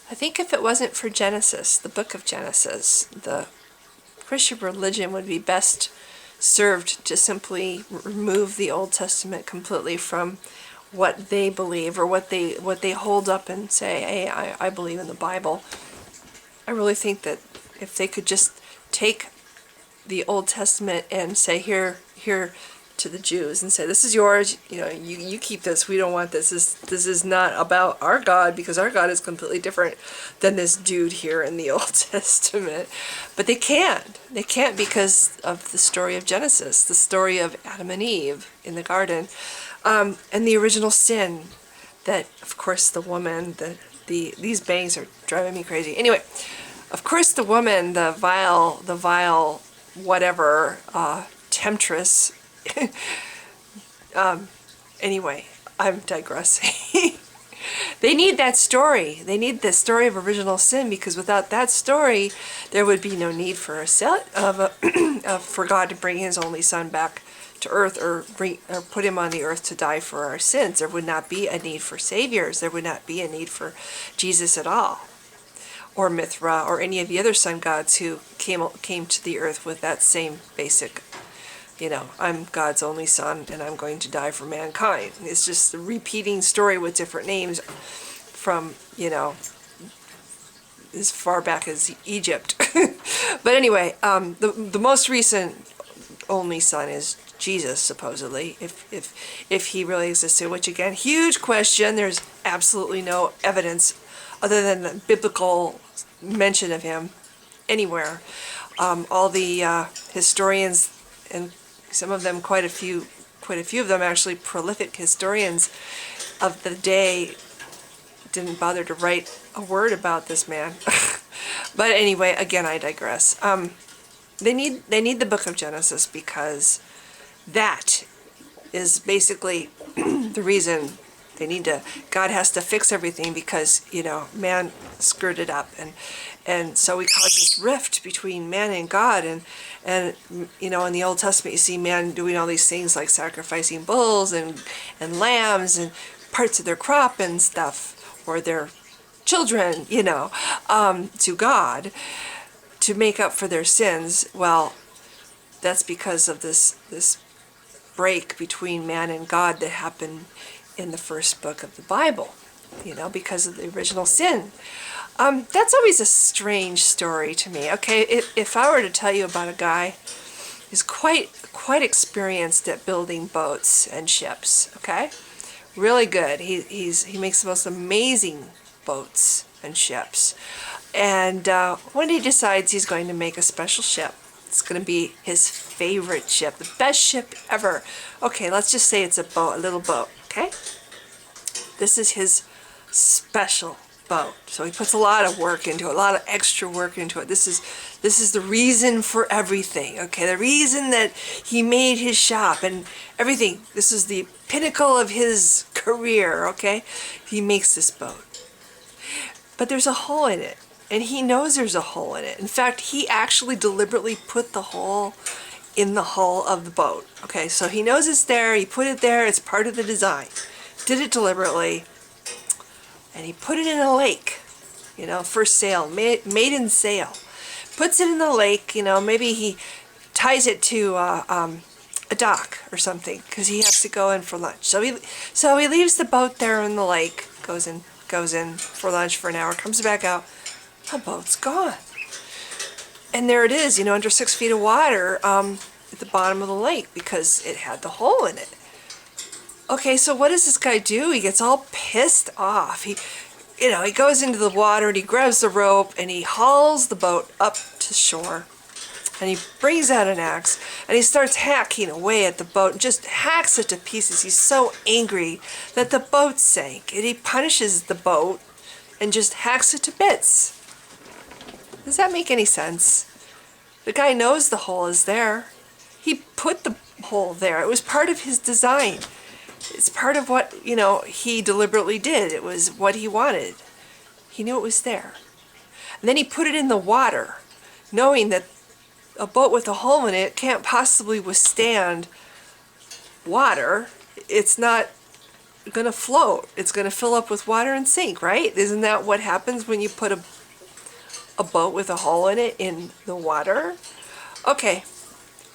I think if it wasn't for Genesis, the book of Genesis, the Christian religion would be best served to simply remove the Old Testament completely from what they believe or what they hold up and say, hey, I believe in the Bible. I really think that if they could just take the Old Testament and say, here to the Jews and say, this is yours, you keep this, we don't want this. This is not about our God, because our God is completely different than this dude here in the Old Testament. But they can't because of the story of Genesis, the story of Adam and Eve in the garden, and the original sin that, of course, the woman, these bangs are driving me crazy. Anyway, of course, the woman, the vile whatever, temptress. Anyway, I'm digressing. They need that story. They need the story of original sin, because without that story, there would be no need for for God to bring His only Son back to earth, or put Him on the earth to die for our sins. There would not be a need for saviors. There would not be a need for Jesus at all, or Mithra, or any of the other sun gods who came to the earth with that same basic, I'm God's only son and I'm going to die for mankind. It's just a repeating story with different names from, as far back as Egypt. But anyway, the most recent only son is Jesus, supposedly, if he really existed, which again, huge question. There's absolutely no evidence other than the biblical mention of him anywhere. All the historians, and some of them, quite a few of them actually prolific historians of the day, didn't bother to write a word about this man. But anyway, again, I digress. They need the book of Genesis, because that is basically the reason they need to. God has to fix everything, because man screwed it up, and so He caused this rift between man and God, and in the Old Testament you see man doing all these things like sacrificing bulls and lambs and parts of their crop and stuff, or their children, to God, to make up for their sins. Well, that's because of this break between man and God that happened in the first book of the Bible, because of the original sin. That's always a strange story to me. Okay, if I were to tell you about a guy who's quite experienced at building boats and ships, okay, really good. He makes the most amazing boats and ships, and when he decides he's going to make a special ship, it's going to be his favorite ship, the best ship ever. Okay, let's just say it's a little boat. Okay, this is his special boat. So he puts a lot of work into it, a lot of extra work into it. This is the reason for everything. Okay, the reason that he made his shop and everything. This is the pinnacle of his career. Okay, he makes this boat, but there's a hole in it, and he knows there's a hole in it. In fact, he actually deliberately put the hole in the hull of the boat. Okay, so he knows it's there. He put it there. It's part of the design. Did it deliberately. And he put it in a lake, for sale, maiden sale. Puts it in the lake, maybe he ties it to a dock or something, because he has to go in for lunch. So he leaves the boat there in the lake, goes in for lunch for an hour, comes back out, the boat's gone. And there it is, under 6 feet of water at the bottom of the lake, because it had the hole in it. Okay, so what does this guy do? He gets all pissed off. He goes into the water and he grabs the rope and he hauls the boat up to shore. And he brings out an axe and he starts hacking away at the boat and just hacks it to pieces. He's so angry that the boat sank, and he punishes the boat and just hacks it to bits. Does that make any sense? The guy knows the hole is there. He put the hole there. It was part of his design. It's part of what, he deliberately did. It was what he wanted. He knew it was there. And then he put it in the water, knowing that a boat with a hole in it can't possibly withstand water. It's not going to float. It's going to fill up with water and sink, right? Isn't that what happens when you put a boat with a hole in it in the water? Okay,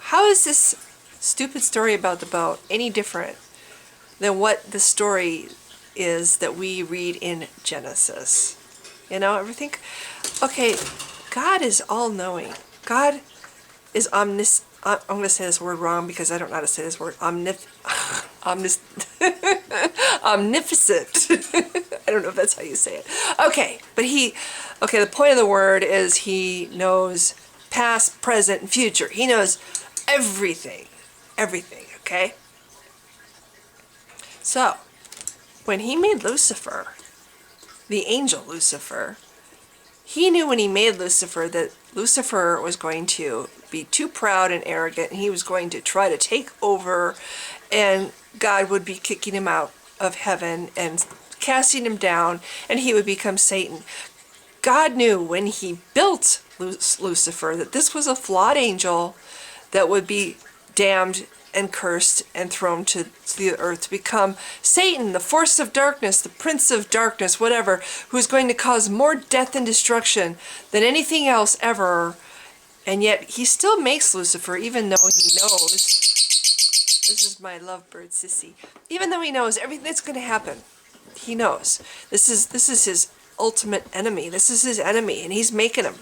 how is this stupid story about the boat any different than what the story is that we read in Genesis? You know, everything. Okay, God is all-knowing. God is omniscient. I'm going to say this word wrong because I don't know how to say this word. Omnificent. I don't know if that's how you say it. Okay, but the point of the word is he knows past, present, and future. He knows everything. Everything, okay? So, when he made Lucifer, the angel Lucifer, he knew when he made Lucifer that Lucifer was going to be too proud and arrogant, and he was going to try to take over, and God would be kicking him out of heaven and casting him down, and he would become Satan. God knew when he built Lucifer that this was a flawed angel that would be damned and cursed and thrown to the earth to become Satan, the force of darkness, the prince of darkness, whatever, who's going to cause more death and destruction than anything else ever. And yet he still makes Lucifer, even though he knows, this is my lovebird Sissy, even though he knows everything that's going to happen. He knows. This is his ultimate enemy. This is his enemy, and he's making him.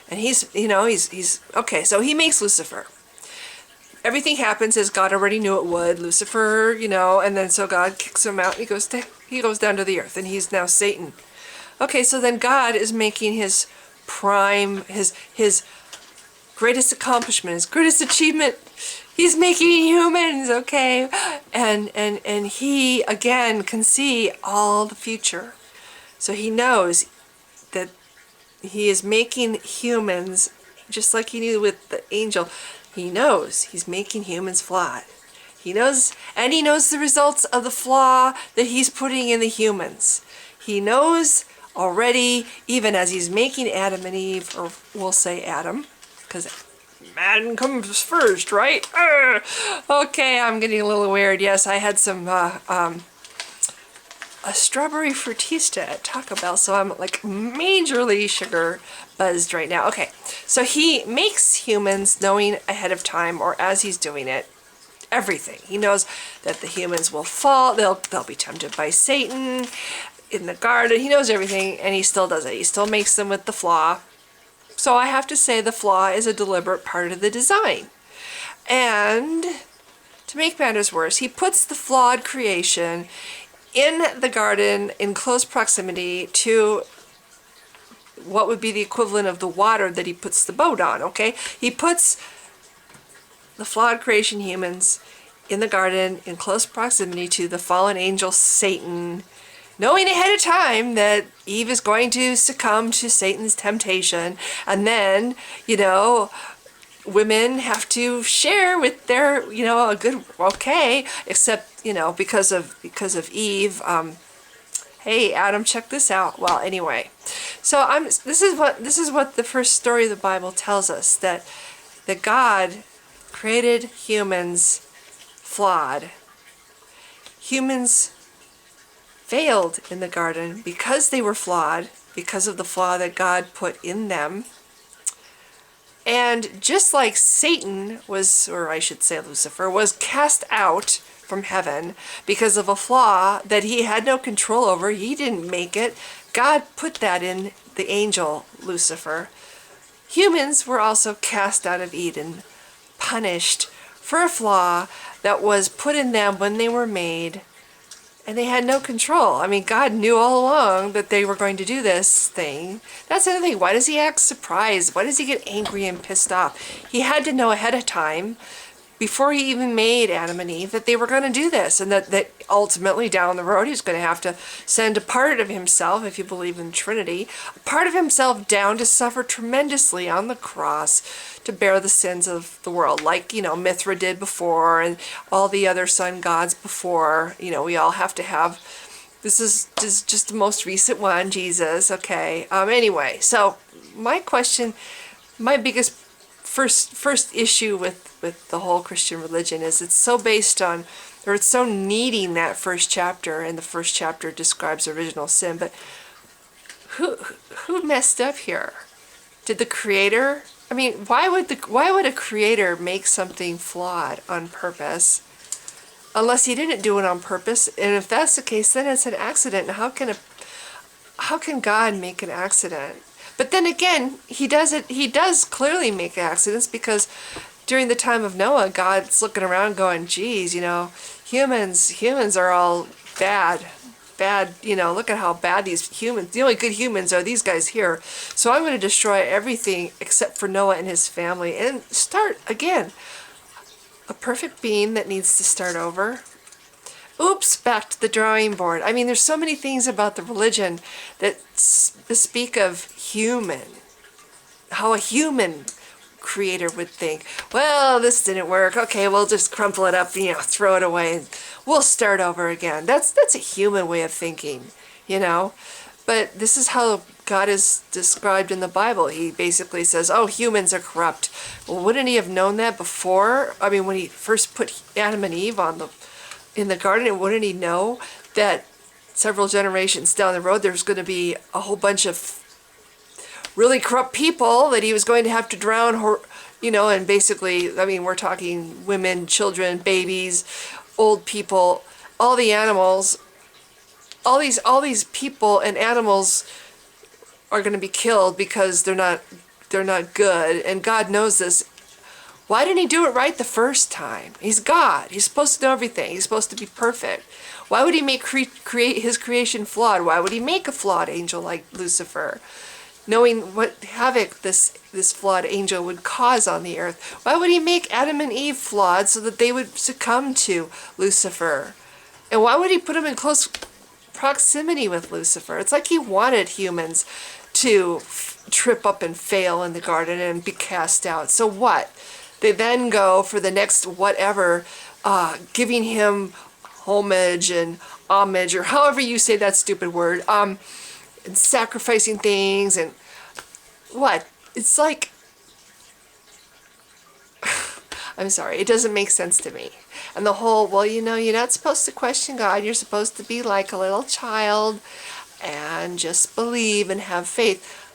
And he's okay, so he makes Lucifer. Everything happens as God already knew it would. Lucifer, and then so God kicks him out, and he goes down to the earth, and he's now Satan. Okay, so then God is making his prime, his greatest accomplishment, his greatest achievement. He's making humans, okay? And he, again, can see all the future. So he knows that he is making humans, just like he knew with the angel. He knows he's making humans flawed. He knows, and he knows the results of the flaw that he's putting in the humans. He knows already, even as he's making Adam and Eve, or we'll say Adam, because Adam comes first, right? Okay, I'm getting a little weird. Yes, I had some a strawberry fruitista at Taco Bell, so I'm like majorly sugar buzzed right now. Okay, so he makes humans knowing ahead of time, or as he's doing it, everything. He knows that the humans will fall, they'll be tempted by Satan in the garden. He knows everything, and he still does it. He still makes them with the flaw. So I have to say the flaw is a deliberate part of the design. And to make matters worse, he puts the flawed creation in the garden in close proximity to what would be the equivalent of the water that he puts the boat on, okay? He puts the flawed creation humans in the garden in close proximity to the fallen angel Satan, knowing ahead of time that Eve is going to succumb to Satan's temptation. And then, women have to share with their, a good, okay, except, because of Eve, hey, Adam, check this out. Well, anyway, so this is what the first story of the Bible tells us, that God created humans flawed. Humans failed in the garden because they were flawed, because of the flaw that God put in them. And just like Satan was, or I should say Lucifer, was cast out from heaven because of a flaw that he had no control over, he didn't make it, God put that in the angel Lucifer. Humans were also cast out of Eden, punished for a flaw that was put in them when they were made, and they had no control. I mean, God knew all along that they were going to do this thing. That's another thing. Why does he act surprised? Why does he get angry and pissed off? He had to know ahead of time, before he even made Adam and Eve, that they were going to do this, and that ultimately down the road he's going to have to send a part of himself, if you believe in Trinity, a part of himself down to suffer tremendously on the cross to bear the sins of the world, like, Mithra did before, and all the other sun gods before. We all have to have, this is just the most recent one, Jesus, okay. Anyway, so my question, my biggest first issue with the whole Christian religion is it's so based on or it's so needing that first chapter, and the first chapter describes original sin. But who messed up here? Did the creator? I mean, why would a creator make something flawed on purpose? Unless he didn't do it on purpose, and if that's the case, then it's an accident. How can God make an accident? But then again, he does clearly make accidents, because during the time of Noah, God's looking around going, geez, humans are all bad, look at how bad these humans, the only good humans are these guys here. So I'm going to destroy everything except for Noah and his family and start again. A perfect being that needs to start over. Oops, back to the drawing board. I mean, there's so many things about the religion that speak of human, how a human creator would think, well, this didn't work. Okay, we'll just crumple it up, throw it away, and we'll start over again. That's a human way of thinking, But this is how God is described in the Bible. He basically says, oh, humans are corrupt. Well, wouldn't he have known that before? I mean, when he first put Adam and Eve in the garden, wouldn't he know that several generations down the road there's going to be a whole bunch of really corrupt people that he was going to have to drown, and basically, I mean, we're talking women, children, babies, old people, all the animals, all these people and animals are going to be killed because they're not good, and God knows this. Why didn't he do it right the first time? He's God. He's supposed to know everything. He's supposed to be perfect. Why would he make create his creation flawed? Why would he make a flawed angel like Lucifer, knowing what havoc this flawed angel would cause on the earth? Why would he make Adam and Eve flawed so that they would succumb to Lucifer? And why would he put them in close proximity with Lucifer? It's like he wanted humans to trip up and fail in the garden and be cast out. So what? They then go for the next whatever, giving him homage and homage, or however you say that stupid word, and sacrificing things, and what? It's like, I'm sorry, it doesn't make sense to me. And the whole, well, you're not supposed to question God. You're supposed to be like a little child and just believe and have faith.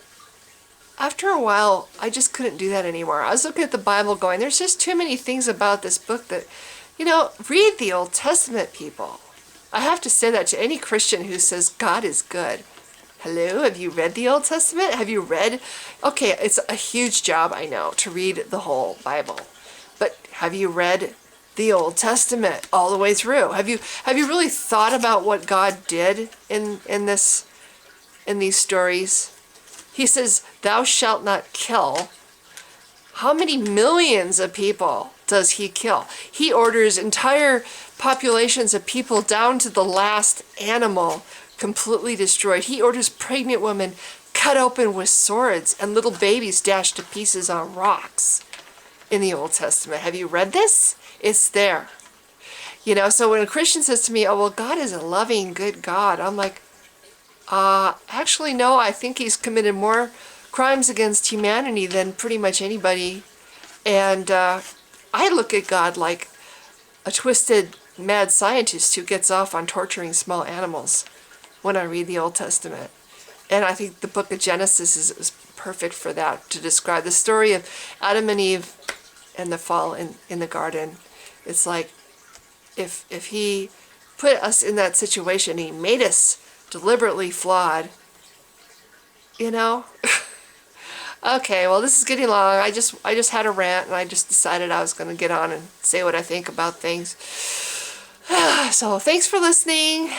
After a while, I just couldn't do that anymore. I was looking at the Bible going, there's just too many things about this book that, read the Old Testament, people. I have to say that to any Christian who says God is good. Hello, have you read the Old Testament? Have you read? Okay, it's a huge job, I know, to read the whole Bible. But have you read the Old Testament all the way through? Have you really thought about what God did in these stories? He says, thou shalt not kill. How many millions of people does he kill? He orders entire populations of people down to the last animal completely destroyed. He orders pregnant women cut open with swords and little babies dashed to pieces on rocks in the Old Testament. Have you read this? It's there. So when a Christian says to me, oh, well, God is a loving, good God, I'm like, actually, no, I think he's committed more crimes against humanity than pretty much anybody. And I look at God like a twisted, mad scientist who gets off on torturing small animals when I read the Old Testament. And I think the book of Genesis is perfect for that, to describe the story of Adam and Eve and the fall in the garden. It's like, if he put us in that situation, he made us deliberately flawed, Okay, well, this is getting long. I just had a rant, and I just decided I was going to get on and say what I think about things. So thanks for listening.